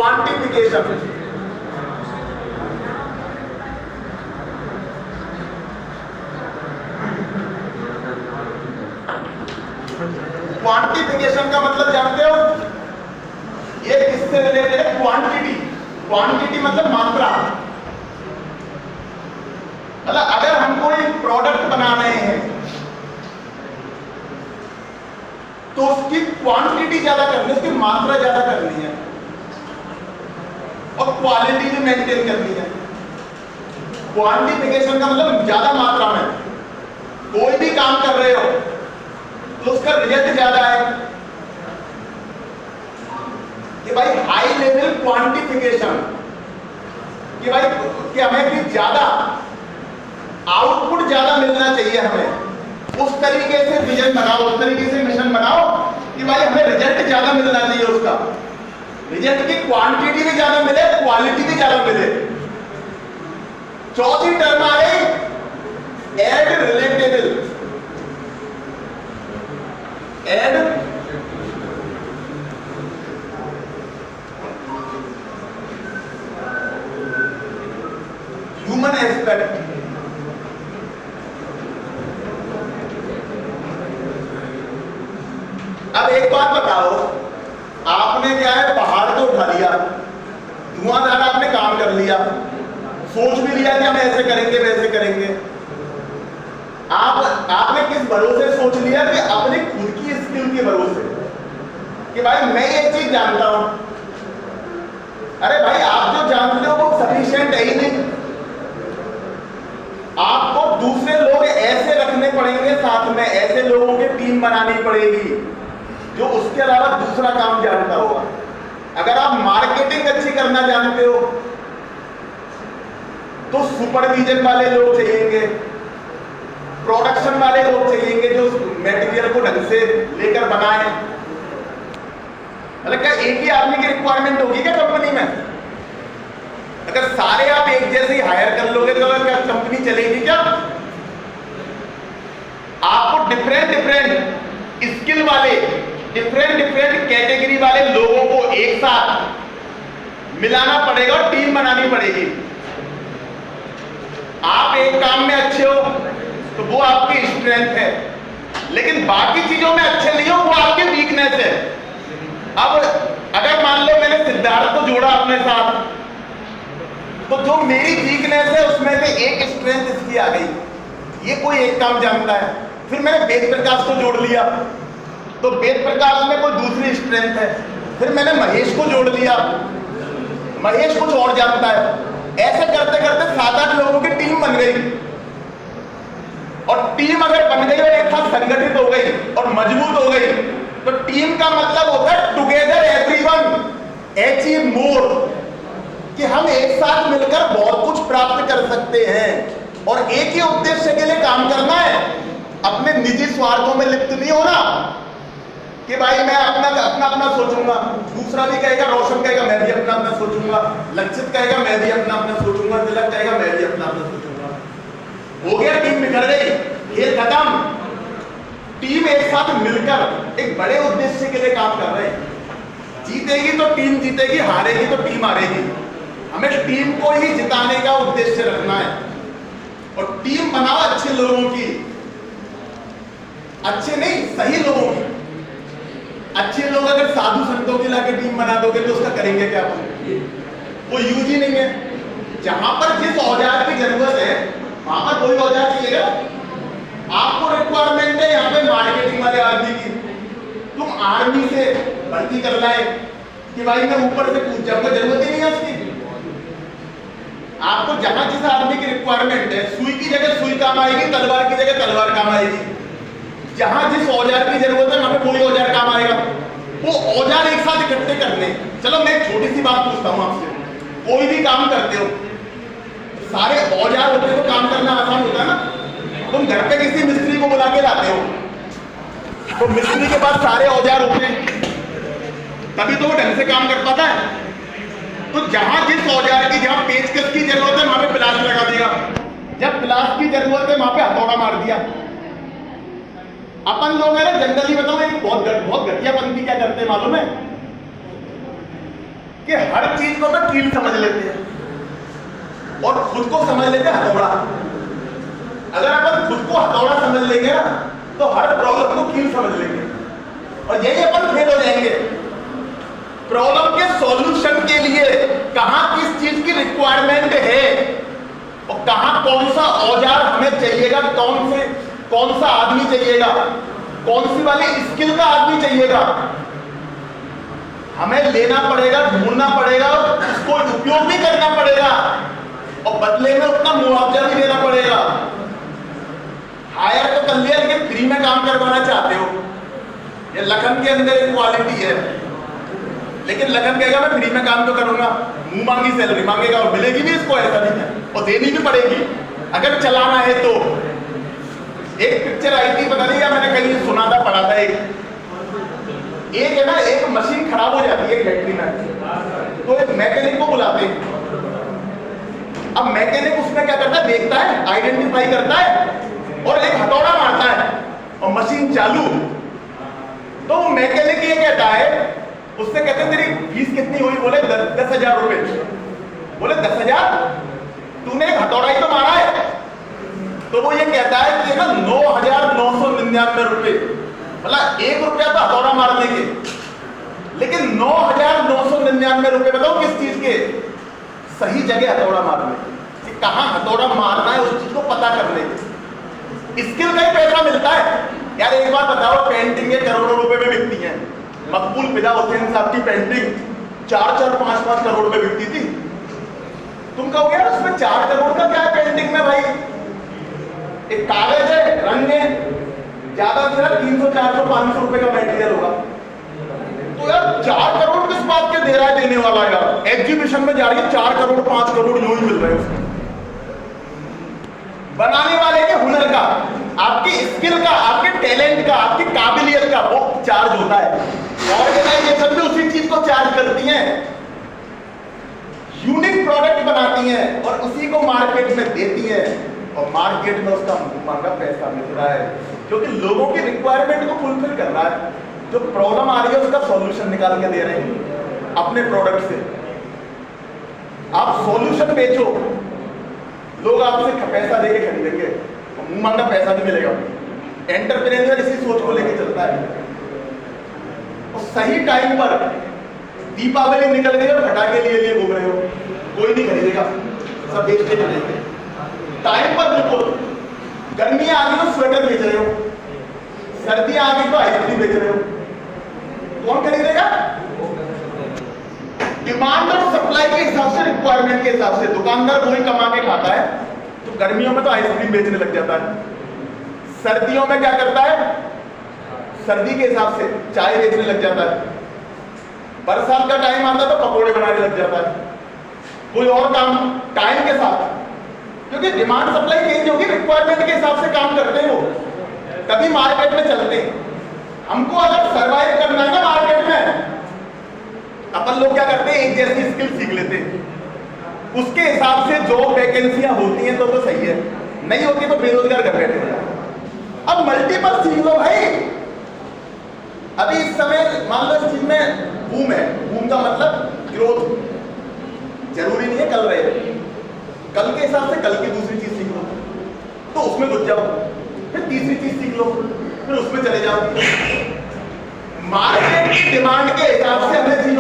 Quantification. Quantification का मतलब जानते हो, ये किससे रिलेटेड है? क्वांटिटी। क्वांटिटी मतलब मात्रा। मतलब अगर हम कोई प्रोडक्ट बना रहे हैं तो उसकी क्वांटिटी ज्यादा करनी है, उसकी मात्रा ज्यादा करनी है और क्वालिटी भी मेंटेन करनी है। क्वांटिफिकेशन का मतलब ज्यादा मात्रा में कोई भी काम कर रहे हो तो उसका रिजल्ट ज्यादा है कि भाई हाई लेवल क्वांटिफिकेशन, कि भाई कि हमें भी ज्यादा आउटपुट ज्यादा मिलना चाहिए हमें। उस तरीके से विजन बनाओ, उस तरीके से मिशन बनाओ कि भाई हमें रिजल्ट ज्यादा मिलना चाहिए, उसका रिजल्ट की क्वांटिटी भी ज्यादा मिले, क्वालिटी भी ज्यादा मिले। चौथी टर्म आ गई add relatable. Add human aspect. अब एक बात बताओ, आपने क्या है पहाड़ तो उठा लिया, धुआंधार आपने काम कर लिया, सोच भी लिया कि हम ऐसे करेंगे वैसे करेंगे। आपने किस भरोसे सोच लिया? कि अपनी खुद की स्किल के भरोसे कि भाई मैं ये चीज जानता हूं। अरे भाई आप जो जानते हो वो सफिशिएंट है ही नहीं, आपको दूसरे लोग ऐसे रखने पड़ेंगे साथ में, ऐसे लोगों की टीम बनानी पड़ेगी जो उसके अलावा दूसरा काम जानता होगा। अगर आप मार्केटिंग अच्छी करना जानते हो तो सुपरविजन वाले लोग चाहिएंगे, प्रोडक्शन वाले लोग चाहिएंगे जो मटेरियल को ढंग से लेकर बनाए। मतलब क्या एक ही आदमी की रिक्वायरमेंट होगी क्या कंपनी में? अगर सारे आप एक जैसे ही हायर कर लोगे तो क्या कंपनी चलेगी क्या? आपको डिफरेंट स्किल वाले, डिफरेंट कैटेगरी वाले लोगों को एक साथ मिलाना पड़ेगा और टीम बनानी पड़ेगी। आप एक काम में अच्छे हो तो वो आपकी स्ट्रेंथ है, लेकिन बाकी चीजों में अच्छे नहीं हो वो आपकी वीकनेस है। अब अगर मान लो मैंने सिद्धार्थ को जोड़ा अपने साथ, तो जो मेरी वीकनेस है उसमें से एक स्ट्रेंथ इसकी आ गई, ये कोई एक काम जानता है। फिर मैंने वेद प्रकाश को जोड़ लिया तो वेद प्रकाश में कोई दूसरी स्ट्रेंथ है। फिर मैंने महेश को जोड़ लिया, महेश कुछ और जानता है। ऐसे करते करते 7-8 लोगों की टीम बन गई, और टीम अगर बन गई और एक साथ संगठित हो गई और मजबूत हो गई तो टीम का मतलब होता है टुगेदर एवरीवन अचीव मोर, कि हम एक साथ मिलकर बहुत कुछ प्राप्त कर सकते हैं और एक ही उद्देश्य के लिए काम करना है। अपने निजी स्वार्थों में लिप्त नहीं होना कि भाई मैं अपना सोचूंगा, दूसरा भी कहेगा, रोशन कहेगा मैं भी अपना सोचूंगा, लक्षित कहेगा मैं भी अपना सोचूंगा, तिलक कहेगा मैं भी अपना सोचूंगा। हो गया, टीम बिखर गई, खेल खत्म। टीम एक साथ मिलकर एक बड़े उद्देश्य के लिए काम कर रहे हैं। जीतेगी तो टीम जीतेगी, हारेगी तो टीम हारेगी। हमें टीम को ही जिताने का उद्देश्य रखना है और टीम बनाओ अच्छे लोगों की, अच्छे नहीं सही लोगों की। अच्छे लोग अगर साधु संतों की लाके टीम बना दोगे तो उसका करेंगे क्या? वो यूज ही नहीं है। जहां पर जिस औजार की जरूरत है वहां पर कोई औजार चाहिएगा। आपको रिक्वायरमेंट है यहाँ पे मार्केटिंग वाले आदमी की, तुम आर्मी से भर्ती कर लाए कि भाई मैं ऊपर से कूद जाऊंगा, जरूरत ही नहीं है उसकी। आपको जहां जिस आदमी की रिक्वायरमेंट है, सुई की जगह सुई काम आएगी, तलवार की जगह तलवार काम आएगी। जहां जिस औजार की जरूरत है वहां पे कोई औजार काम आएगा। वो औजार एक साथ इकट्ठे करने। चलो मैं एक छोटी सी बात पूछता हूं आपसे, कोई भी काम करते हो सारे औजार होते तो काम करना आसान होता है ना। तुम घर पे किसी मिस्त्री को बुला के लाते हो तो मिस्त्री के पास सारे औजार होते हैं, तभी तो वो ढंग से काम कर पाता है। तो जहां जिस औजार की, जहां पेचकस की जरूरत है वहां पे प्लास लगा देगा, जब प्लास की जरूरत है वहां पे हथौड़ा मार दिया। अपन लोग है ना जनरली बताओ, एक बहुत घटिया पंथी क्या करते हैं मालूम है? कि हर चीज को तो कील समझ लेते हैं और खुद को समझ लेते हैं हथौड़ा। अगर अपन खुद को हथौड़ा समझ लेंगे ना तो हर प्रॉब्लम को कील समझ लेंगे और यही अपन फेल हो जाएंगे। प्रॉब्लम के सॉल्यूशन के लिए कहां किस चीज की रिक्वायरमेंट है और कहां कौन सा औजार हमें चाहिएगा, कौन सा आदमी चाहिएगा, कौन सी वाली स्किल का आदमी चाहिएगा, हमें लेना पड़ेगा, ढूंढना पड़ेगा, उसको उपयोग भी करना पड़ेगा और बदले में उतना मुआवजा भी देना पड़ेगा। हायर तो कर लिया लेकिन फ्री में काम करवाना चाहते हो। ये लखन के अंदर एक क्वालिटी है, लेकिन लखन कहेगा मैं फ्री में काम तो करूंगा, मुंह मांगी सैलरी मांगेगा और मिलेगी भी इसको, ऐसा नहीं है, और देनी भी पड़ेगी अगर चलाना है तो। एक पिक्चर आई थी, पता नहीं या मैंने कहीं सुना था, पढ़ा था, एक है ना, एक मशीन खराब हो जाती है फैक्ट्री में, तो एक मैकेनिक को बुलाते हैं। अब मैकेनिक उसमें क्या करता है, देखता है, आइडेंटिफाई करता है और एक हथौड़ा मारता है और मशीन चालू। तो वो मैकेनिक ये कहता है, उससे कहते हैं तेरी फीस कितनी हुई? बोले 10,000 रुपए। बोले 10,000? तूने एक हथौड़ा ही तो मारा है। तो वो ये कहता है कि 9,999 रुपए, मतलब 1 रुपया तो हथौड़ा मारने के, लेकिन 9,999 रुपए बताओ किस चीज के? सही जगह हथौड़ा मारने के, कहां हथौड़ा मारना है उस चीज को पता करने के। स्किल का ही पैसा मिलता है यार। एक बात बताओ, पेंटिंग करोड़ों रुपए में बिकती है। मकबूल फिदा हुसैन साहब की पेंटिंग 4-4, 5-5 करोड़ में बिकती थी। तुम कहोगे यार उसमें 4 करोड़ का क्या है पेंटिंग में? भाई एक कागज है, रंग है, ज्यादा से ज्यादा 300, 400, 500 रुपए का मटेरियल होगा। तो यार 4 करोड़ किस बात के दे रहा है देने वाला? यार एग्जीबिशन में जा रही है 4 करोड़ 5 करोड़ यूं ही मिल रहे हैं उसको। बनाने वाले के हुनर का, आपकी स्किल का, आपके टैलेंट का, आपकी काबिलियत का वो चार्ज होता है। ऑर्गेनाइजेशन भी उसी चीज को चार्ज करती हैं, यूनिक प्रोडक्ट बनाती हैं और उसी को मार्केट में देती हैं और मार्केट में उसका मांगा पैसा मिल रहा है, क्योंकि लोगों की रिक्वायरमेंट को फुलफिल कर रहा है। जो प्रॉब्लम आ रही है उसका सॉल्यूशन निकाल के दे रहे हैं अपने प्रोडक्ट से। आप सॉल्यूशन बेचो, लोग आपसे पैसा देके खरीदेंगे और मुंह मांगा पैसा भी मिलेगा। एंटरप्रेन्योर इसी सोच को लेके चलता है। और सही टाइम पर दीपावली निकल गई और पटाखे लिए घूम रहे हो, कोई नहीं खरीदेगा, सब बेचते चलेंगे। टाइम पर बिल्कुल, गर्मी आ गई तो स्वेटर बेच रहे हो, सर्दी आ गई तो आइसक्रीम बेच रहे हो, कौन खरीदेगा? डिमांड और सप्लाई के हिसाब से, रिक्वायरमेंट के हिसाब से दुकानदार वही कमा के खाता है। तो गर्मियों में तो आइसक्रीम बेचने लग जाता है, सर्दियों में क्या करता है, सर्दी के हिसाब से चाय बेचने लग जाता है, बरसात का टाइम आता है तो पकौड़े बनाने लग जाता है, कोई और काम टाइम के साथ, क्योंकि डिमांड सप्लाई चेंज होगी, रिक्वायरमेंट के हिसाब से काम करते हैं वो, तभी मार्केट में चलते हैं। हमको अगर सर्वाइव करना है ना मार्केट में, अपन लोग क्या करते हैं, एक जैसी स्किल सीख लेते हैं, उसके हिसाब से जो वैकेंसियां होती हैं तो सही है, नहीं होती तो बेरोजगार घर बैठे हो। अब मल्टीपल सीख लो भाई। अभी इस समय मान लो इस चीज में बूम है, बूम का मतलब ग्रोथ, जरूरी नहीं है कल रहे, कल के हिसाब से कल की दूसरी चीज सीख लो तो उसमें घुस जाओ, फिर तीसरी चीज सीख लो, फिर उसमें चले जाओ। मार्केट की डिमांड के हिसाब से हमें चीजों